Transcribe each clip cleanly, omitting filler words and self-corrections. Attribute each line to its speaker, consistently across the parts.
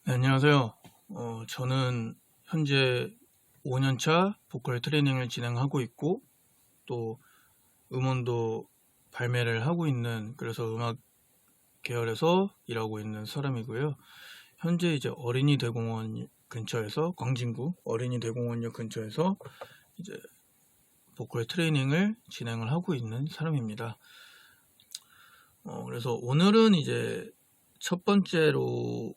Speaker 1: 네, 안녕하세요. 저는 현재 5년차 보컬 트레이닝을 진행하고 있고, 또 음원도 발매를 하고 있는, 그래서 음악 계열에서 일하고 있는 사람이고요. 현재 이제 어린이 대공원 근처에서, 광진구 어린이 대공원역 근처에서 이제 보컬 트레이닝을 진행을 하고 있는 사람입니다. 그래서 오늘은 이제 첫 번째로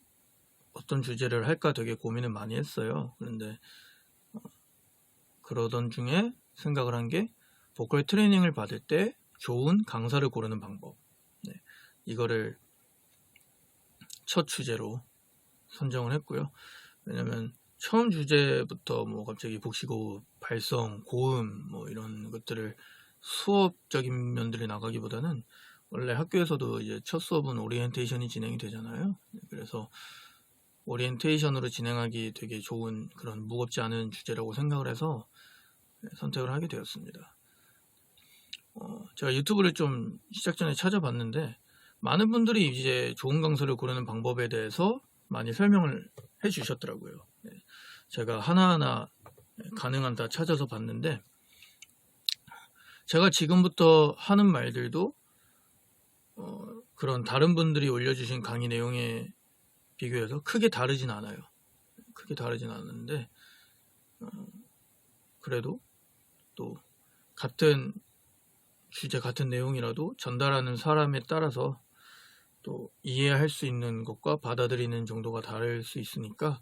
Speaker 1: 어떤 주제를 할까 되게 고민을 많이 했어요. 그런데 그러던 중에 생각을 한 게 보컬 트레이닝을 받을 때 좋은 강사를 고르는 방법. 네, 이거를 첫 주제로 선정을 했고요. 왜냐면 처음 주제부터 뭐 갑자기 복식호흡, 발성, 고음 뭐 이런 것들을 수업적인 면들이 나가기보다는 원래 학교에서도 이제 첫 수업은 오리엔테이션이 진행이 되잖아요. 그래서 오리엔테이션으로 진행하기 되게 좋은 그런 무겁지 않은 주제라고 생각을 해서 선택을 하게 되었습니다. 제가 유튜브를 좀 시작 전에 찾아봤는데 많은 분들이 이제 좋은 강사를 고르는 방법에 대해서 많이 설명을 해 주셨더라고요. 제가 하나하나 가능한 다 찾아서 봤는데 제가 지금부터 하는 말들도 그런 다른 분들이 올려주신 강의 내용에 비교해서 크게 다르진 않아요. 크게 다르진 않는데 그래도 또 같은 주제 같은 내용이라도 전달하는 사람에 따라서 또 이해할 수 있는 것과 받아들이는 정도가 다를 수 있으니까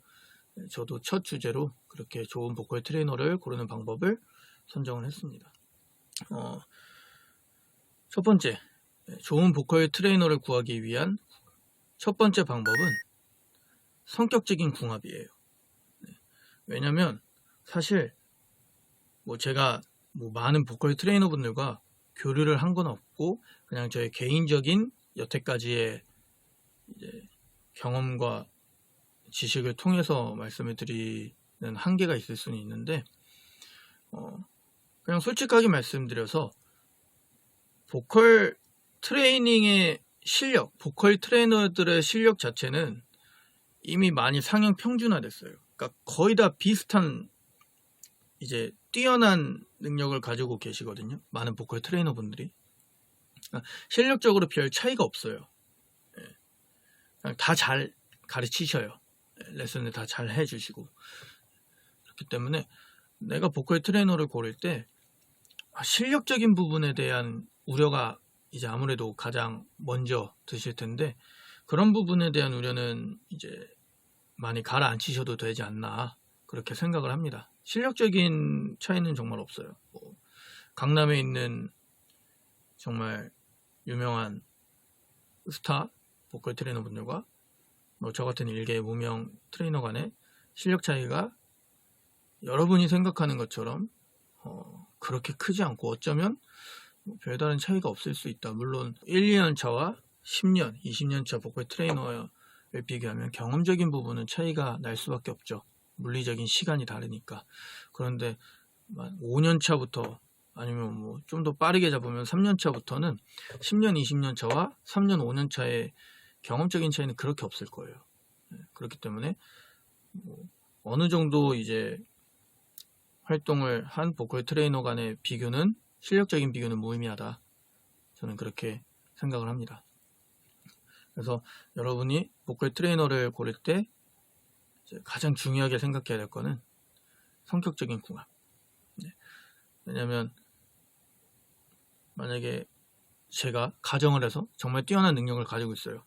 Speaker 1: 저도 첫 주제로 그렇게 좋은 보컬 트레이너를 고르는 방법을 선정을 했습니다. 첫 번째, 좋은 보컬 트레이너를 구하기 위한 첫 번째 방법은 성격적인 궁합이에요. 왜냐면 사실 뭐 제가 뭐 많은 보컬 트레이너 분들과 교류를 한 건 없고 그냥 저의 개인적인 여태까지의 이제 경험과 지식을 통해서 말씀을 드리는 한계가 있을 수는 있는데 그냥 솔직하게 말씀드려서 보컬 트레이닝의 실력, 보컬 트레이너들의 실력 자체는 이미 많이 상향 평준화됐어요. 그러니까 거의 다 비슷한 이제 뛰어난 능력을 가지고 계시거든요. 많은 보컬 트레이너 분들이. 그러니까 실력적으로 별 차이가 없어요. 다 잘 가르치셔요. 레슨을 다 잘 해주시고. 그렇기 때문에 내가 보컬 트레이너를 고를 때 실력적인 부분에 대한 우려가 이제 아무래도 가장 먼저 드실 텐데 그런 부분에 대한 우려는 이제 많이 가라앉히셔도 되지 않나 그렇게 생각을 합니다. 실력적인 차이는 정말 없어요. 뭐 강남에 있는 정말 유명한 스타 보컬 트레이너 분들과 뭐 저 같은 일개 무명 트레이너 간의 실력 차이가 여러분이 생각하는 것처럼 그렇게 크지 않고 어쩌면 뭐 별다른 차이가 없을 수 있다. 물론 1, 2년 차와 10년, 20년 차 보컬 트레이너를 비교하면 경험적인 부분은 차이가 날 수밖에 없죠. 물리적인 시간이 다르니까. 그런데 5년 차부터 아니면 뭐 좀 더 빠르게 잡으면 3년 차부터는 10년, 20년 차와 3년, 5년 차의 경험적인 차이는 그렇게 없을 거예요. 그렇기 때문에 뭐 어느 정도 이제 활동을 한 보컬 트레이너 간의 비교는 실력적인 비교는 무의미하다. 저는 그렇게 생각을 합니다. 그래서 여러분이 보컬 트레이너를 고를 때 가장 중요하게 생각해야 될 거는 성격적인 궁합. 왜냐하면 만약에 제가 가정을 해서 정말 뛰어난 능력을 가지고 있어요.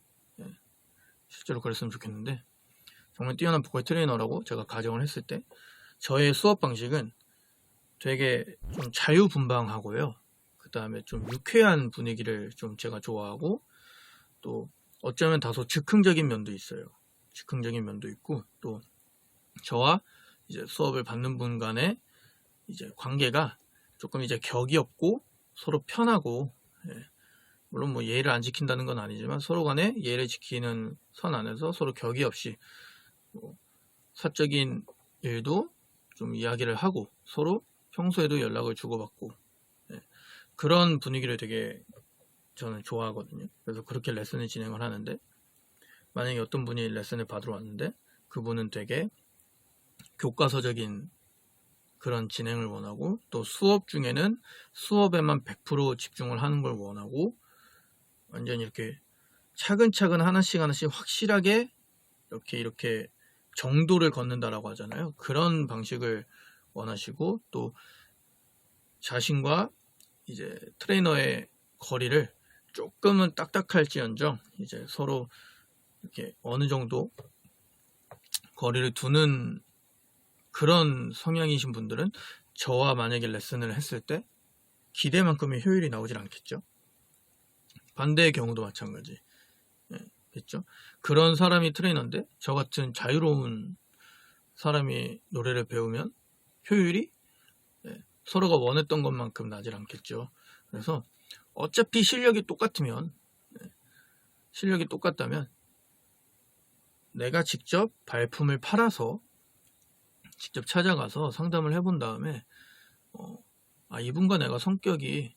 Speaker 1: 실제로 그랬으면 좋겠는데 정말 뛰어난 보컬 트레이너라고 제가 가정을 했을 때 저의 수업 방식은 되게 좀 자유분방하고요. 그 다음에 좀 유쾌한 분위기를 좀 제가 좋아하고 또 어쩌면 다소 즉흥적인 면도 있어요. 즉흥적인 면도 있고 또 저와 이제 수업을 받는 분 간의 이제 관계가 조금 이제 격이 없고 서로 편하고 물론 뭐 예의를 안 지킨다는 건 아니지만 서로 간에 예의를 지키는 선 안에서 서로 격이 없이 뭐 사적인 일도 좀 이야기를 하고 서로 평소에도 연락을 주고받고 그런 분위기를 되게 저는 좋아하거든요. 그래서 그렇게 레슨을 진행을 하는데 만약에 어떤 분이 레슨을 받으러 왔는데 그분은 되게 교과서적인 그런 진행을 원하고, 또 수업 중에는 수업에만 100% 집중을 하는 걸 원하고, 완전히 이렇게 차근차근 하나씩 확실하게 이렇게 정도를 걷는다라고 하잖아요. 그런 방식을 원하시고, 또 자신과 이제 트레이너의 거리를 조금은 딱딱할지언정 이제 서로 이렇게 어느 정도 거리를 두는 그런 성향이신 분들은 저와 만약에 레슨을 했을 때 기대만큼의 효율이 나오질 않겠죠. 반대의 경우도 마찬가지. 겠죠. 그런 사람이 트레이너인데 저 같은 자유로운 사람이 노래를 배우면 효율이 서로가 원했던 것만큼 나질 않겠죠. 그래서 어차피 실력이 똑같다면 내가 직접 발품을 팔아서 직접 찾아가서 상담을 해본 다음에 이분과 내가 성격이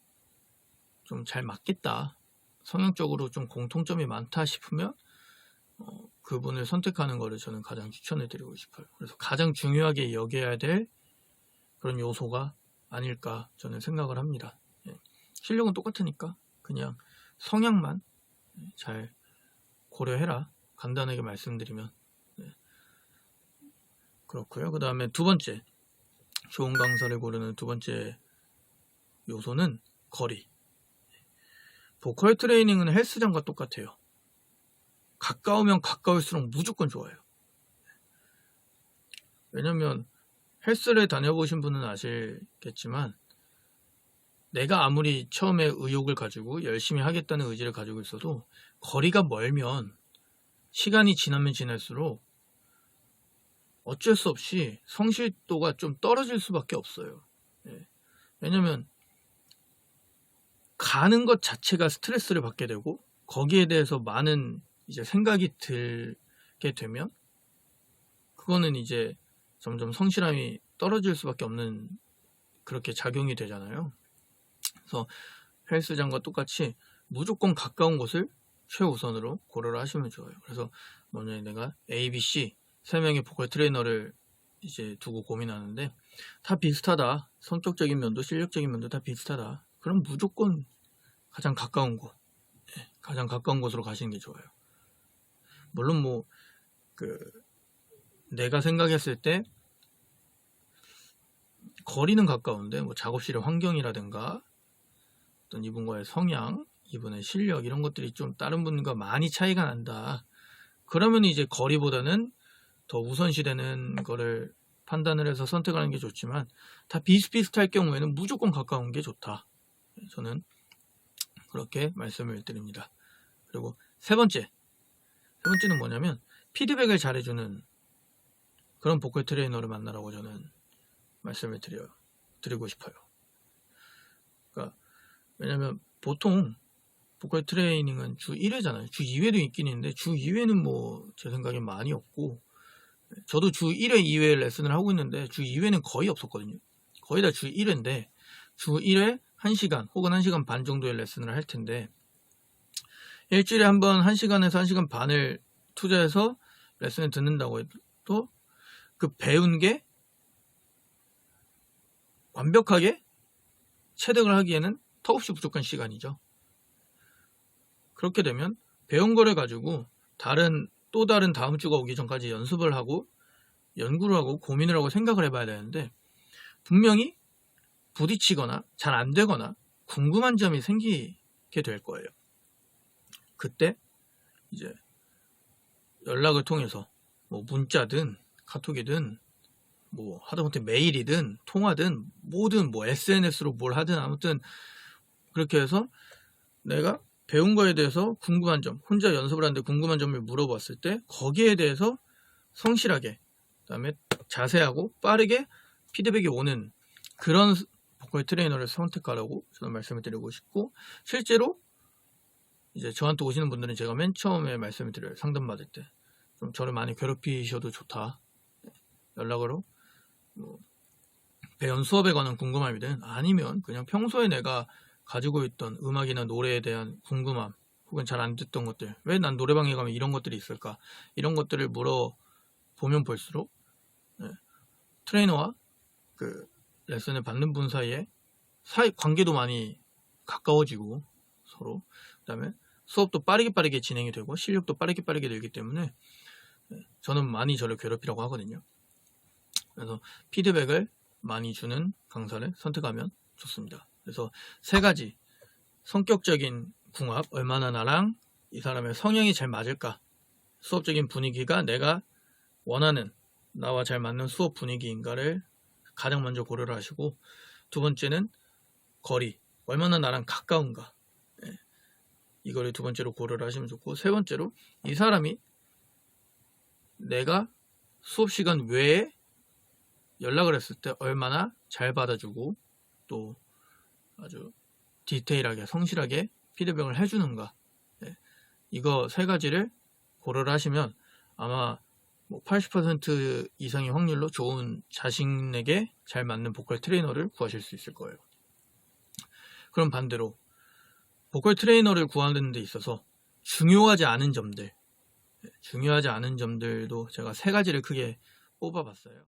Speaker 1: 좀 잘 맞겠다, 성향적으로 좀 공통점이 많다 싶으면 그분을 선택하는 것을 저는 가장 추천해 드리고 싶어요. 그래서 가장 중요하게 여겨야 될 그런 요소가 아닐까 저는 생각을 합니다. 실력은 똑같으니까 그냥 성향만 잘 고려해라, 간단하게 말씀드리면. 그렇고요. 그 다음에 두 번째, 좋은 강사를 고르는 두 번째 요소는 거리. 보컬 트레이닝은 헬스장과 똑같아요. 가까우면 가까울수록 무조건 좋아요. 왜냐면 헬스를 다녀보신 분은 아시겠지만, 내가 아무리 처음에 의욕을 가지고 열심히 하겠다는 의지를 가지고 있어도 거리가 멀면, 시간이 지나면 지날수록 어쩔 수 없이 성실도가 좀 떨어질 수밖에 없어요. 왜냐면 가는 것 자체가 스트레스를 받게 되고, 거기에 대해서 많은 이제 생각이 들게 되면 그거는 이제 점점 성실함이 떨어질 수밖에 없는 그렇게 작용이 되잖아요. 그래서 헬스장과 똑같이 무조건 가까운 곳을 최우선으로 고려를 하시면 좋아요. 그래서 먼저 내가 A, B, C 3명의 보컬 트레이너를 이제 두고 고민하는데 다 비슷하다, 성격적인 면도 실력적인 면도 다 비슷하다, 그럼 무조건 가장 가까운 곳으로 가시는 게 좋아요. 물론 내가 생각했을 때 거리는 가까운데 작업실의 환경이라든가 어떤 이분과의 성향, 이분의 실력, 이런 것들이 좀 다른 분과 많이 차이가 난다, 그러면 이제 거리보다는 더 우선시되는 거를 판단을 해서 선택하는 게 좋지만, 다 비슷비슷할 경우에는 무조건 가까운 게 좋다, 저는 그렇게 말씀을 드립니다. 그리고 세 번째는 뭐냐면 피드백을 잘해주는 그런 보컬 트레이너를 만나라고 저는 말씀을 드리고 싶어요. 그러니까 왜냐면 보통 보컬 트레이닝은 주 1회잖아요. 주 2회도 있긴 있는데 주 2회는 제 생각엔 많이 없고, 저도 주 1회, 2회 레슨을 하고 있는데 주 2회는 거의 없었거든요. 거의 다 주 1회인데 주 1회 1시간 혹은 1시간 반 정도의 레슨을 할 텐데, 일주일에 한 번 1시간에서 1시간 반을 투자해서 레슨을 듣는다고 해도 그 배운 게 완벽하게 체득을 하기에는 턱없이 부족한 시간이죠. 그렇게 되면 배운 거를 가지고 또 다른 다음 주가 오기 전까지 연습을 하고 연구를 하고 고민을 하고 생각을 해봐야 되는데, 분명히 부딪히거나 잘 안 되거나 궁금한 점이 생기게 될 거예요. 그때 이제 연락을 통해서 문자든 카톡이든 하다못해 메일이든 통화든 뭐든 SNS로 뭘 하든 아무튼 그렇게 해서 내가 배운 거에 대해서 궁금한 점, 혼자 연습을 하는데 궁금한 점을 물어봤을 때 거기에 대해서 성실하게, 그다음에 자세하고 빠르게 피드백이 오는 그런 보컬 트레이너를 선택하라고 저는 말씀을 드리고 싶고, 실제로 이제 저한테 오시는 분들은 제가 맨 처음에 말씀을 드려요. 상담 받을 때 좀 저를 많이 괴롭히셔도 좋다, 연락으로 배운 수업에 관한 궁금함이든 아니면 그냥 평소에 내가 가지고 있던 음악이나 노래에 대한 궁금함, 혹은 잘 안 듣던 것들, 왜 난 노래방에 가면 이런 것들이 있을까, 이런 것들을 보면 볼수록 트레이너와 그 레슨을 받는 분 사이에 관계도 많이 가까워지고 서로, 그다음에 수업도 빠르게 진행이 되고 실력도 빠르게 늘기 때문에 저는 많이 저를 괴롭히라고 하거든요. 그래서 피드백을 많이 주는 강사를 선택하면 좋습니다. 그래서 3가지: 성격적인 궁합, 얼마나 나랑 이 사람의 성향이 잘 맞을까, 수업적인 분위기가 내가 원하는 나와 잘 맞는 수업 분위기인가를 가장 먼저 고려를 하시고, 2번째는 거리, 얼마나 나랑 가까운가, 이거를 2번째로 고려를 하시면 좋고, 3번째로 이 사람이 내가 수업 시간 외에 연락을 했을 때 얼마나 잘 받아주고 또 아주 디테일하게 성실하게 피드백을 해주는가, 이거 3가지를 고려를 하시면 아마 80% 이상의 확률로 좋은 자신에게 잘 맞는 보컬 트레이너를 구하실 수 있을 거예요. 그럼 반대로 보컬 트레이너를 구하는 데 있어서 중요하지 않은 점들도 제가 3가지를 크게 뽑아봤어요.